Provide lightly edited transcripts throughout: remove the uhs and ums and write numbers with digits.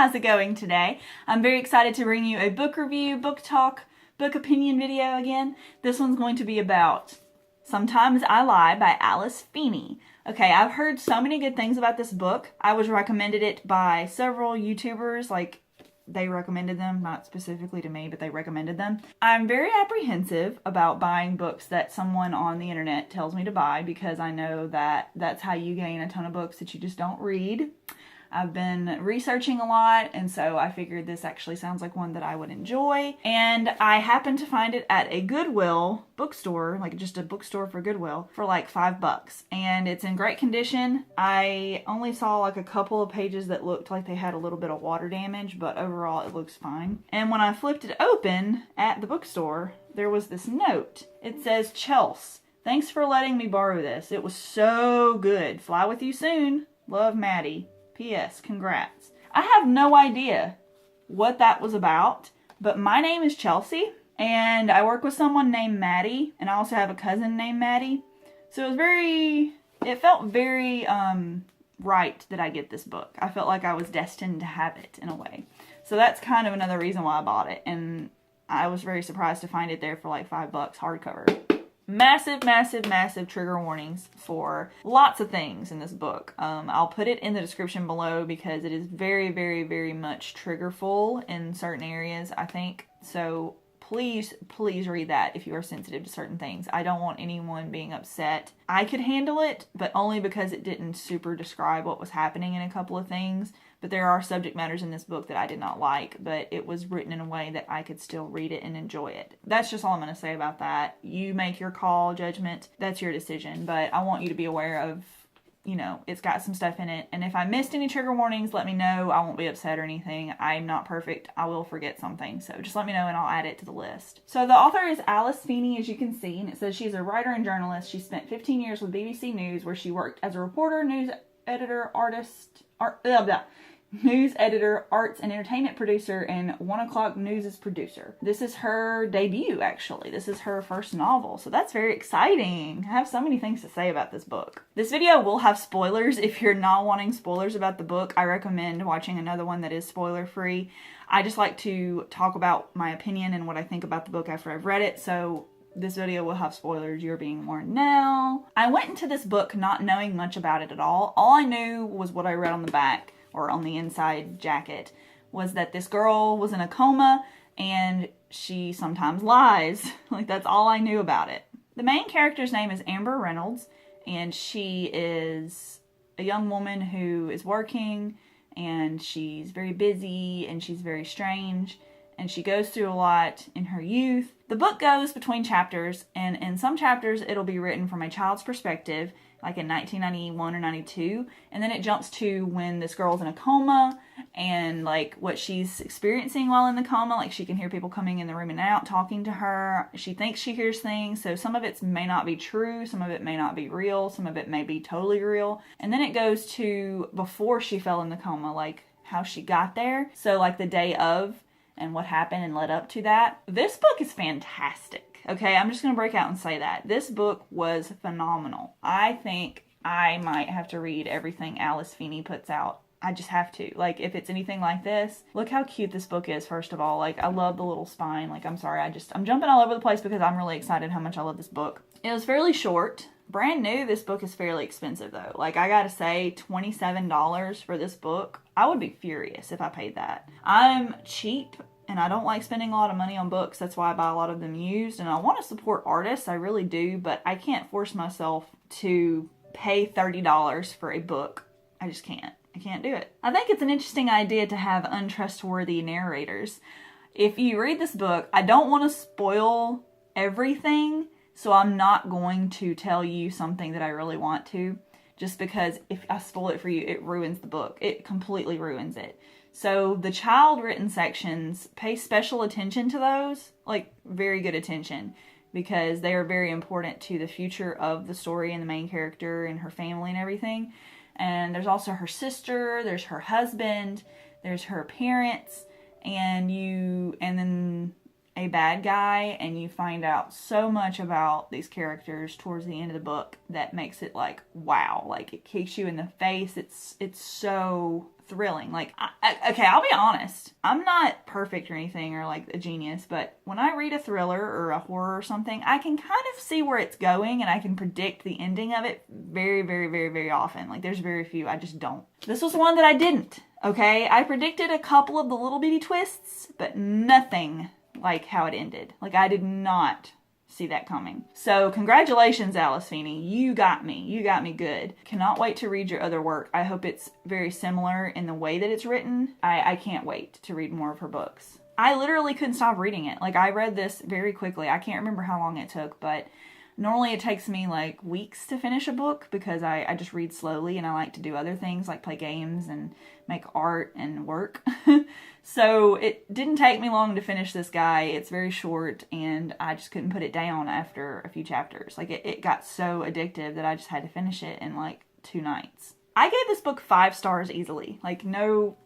how's it going today? I'm very excited to bring you a book review, book talk, book opinion video again. This one's going to be about Sometimes I Lie by Alice Feeney. Okay, I've heard so many good things about this book. I was recommended it by several YouTubers, like they recommended them, not specifically to me, but they recommended them. I'm very apprehensive about buying books that someone on the internet tells me to buy because I know that that's how you gain a ton of books that you just don't read. I've been researching a lot, and so I figured this actually sounds like one that I would enjoy. And I happened to find it at a Goodwill bookstore, like just a bookstore for Goodwill, for like $5. And it's in great condition. I only saw like a couple of pages that looked like they had a little bit of water damage, but overall it looks fine. And when I flipped it open at the bookstore, there was this note. It says, "Chelsea, thanks for letting me borrow this. It was so good. Fly with you soon. Love, Maddie. P.S. Congrats." I have no idea what that was about, but my name is Chelsea, and I work with someone named Maddie, and I also have a cousin named Maddie. So it felt very right that I get this book. I felt like I was destined to have it in a way. So that's kind of another reason why I bought it, and I was very surprised to find it there for like $5 hardcover. Massive, massive, massive trigger warnings for lots of things in this book. I'll put it in the description below because it is very, very, very much triggerful in certain areas, I think. So please, please read that if you are sensitive to certain things. I don't want anyone being upset. I could handle it, but only because it didn't super describe what was happening in a couple of things. But there are subject matters in this book that I did not like, but it was written in a way that I could still read it and enjoy it. That's just all I'm going to say about that. You make your call, judgment. That's your decision. But I want you to be aware of, you know, it's got some stuff in it. And if I missed any trigger warnings, let me know. I won't be upset or anything. I'm not perfect. I will forget something. So just let me know and I'll add it to the list. So the author is Alice Feeney, as you can see. And it says she's a writer and journalist. She spent 15 years with BBC News, where she worked as a reporter, news editor, news editor, arts and entertainment producer, and 1 O'Clock News' producer. This is her debut, actually. This is her first novel, so that's very exciting. I have so many things to say about this book. This video will have spoilers. If you're not wanting spoilers about the book, I recommend watching another one that is spoiler-free. I just like to talk about my opinion and what I think about the book after I've read it, so this video will have spoilers. You're being warned now. I went into this book not knowing much about it at all. All I knew was what I read on the back, or on the inside jacket, was that this girl was in a coma and she sometimes lies. Like, that's all I knew about it. The main character's name is Amber Reynolds, and she is a young woman who is working, and she's very busy, and she's very strange, and she goes through a lot in her youth. The book goes between chapters, and in some chapters it'll be written from a child's perspective, like in 1991 or 92, and then it jumps to when this girl's in a coma and like what she's experiencing while in the coma. Like, she can hear people coming in the room and out talking to her. She thinks she hears things, so some of it may not be true, some of it may not be real, some of it may be totally real. And then it goes to before she fell in the coma, like how she got there, so like the day of and what happened and led up to that. This book is fantastic. Okay, I'm just going to break out and say that. This book was phenomenal. I think I might have to read everything Alice Feeney puts out. I just have to. Like, if it's anything like this, look how cute this book is, first of all. Like, I love the little spine. Like, I'm sorry, I'm jumping all over the place because I'm really excited how much I love this book. It was fairly short. Brand new, this book is fairly expensive though. Like, I gotta say, $27 for this book, I would be furious if I paid that. I'm cheap, and I don't like spending a lot of money on books. That's why I buy a lot of them used. And I want to support artists. I really do. But I can't force myself to pay $30 for a book. I just can't. I can't do it. I think it's an interesting idea to have untrustworthy narrators. If you read this book, I don't want to spoil everything. So I'm not going to tell you something that I really want to. Just because if I spoil it for you, it ruins the book. It completely ruins it. So the child-written sections, pay special attention to those, like very good attention, because they are very important to the future of the story and the main character and her family and everything. And there's also her sister, there's her husband, there's her parents, and then a bad guy, and you find out so much about these characters towards the end of the book that makes it like, wow, like it kicks you in the face. It's so thrilling. Like, okay, I'll be honest. I'm not perfect or anything or like a genius, but when I read a thriller or a horror or something, I can kind of see where it's going and I can predict the ending of it very, very, very, very often. Like, there's very few I just don't. This was one that I didn't, okay? I predicted a couple of the little bitty twists, but nothing like how it ended. Like, I did not see that coming. So congratulations, Alice Feeney. You got me. You got me good. Cannot wait to read your other work. I hope it's very similar in the way that it's written. I can't wait to read more of her books. I literally couldn't stop reading it. Like, I read this very quickly. I can't remember how long it took, but normally it takes me like weeks to finish a book because I just read slowly and I like to do other things like play games and make art and work. So it didn't take me long to finish this guy. It's very short and I just couldn't put it down after a few chapters. Like, it got so addictive that I just had to finish it in like 2 nights. I gave this book 5 stars easily. Like, no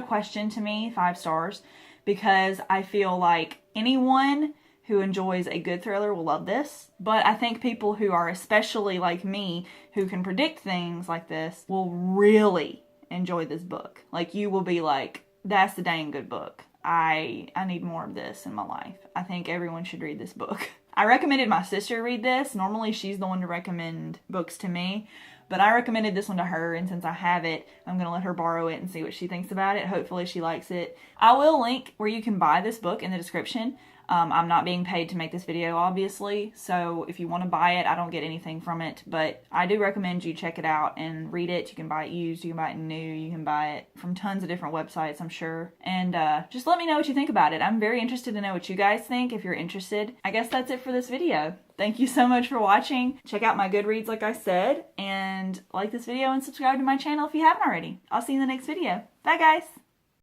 question to me, 5 stars, because I feel like anyone who enjoys a good thriller will love this. But I think people who are especially like me, who can predict things like this, will really enjoy this book. Like, you will be like, that's a dang good book. I need more of this in my life. I think everyone should read this book. I recommended my sister read this. Normally she's the one to recommend books to me, but I recommended this one to her, and since I have it, I'm going to let her borrow it and see what she thinks about it. Hopefully she likes it. I will link where you can buy this book in the description. I'm not being paid to make this video, obviously, so if you want to buy it, I don't get anything from it, but I do recommend you check it out and read it. You can buy it used, you can buy it new, you can buy it from tons of different websites, I'm sure, and just let me know what you think about it. I'm very interested to know what you guys think, if you're interested. I guess that's it for this video. Thank you so much for watching. Check out my Goodreads, like I said, and like this video and subscribe to my channel if you haven't already. I'll see you in the next video. Bye, guys!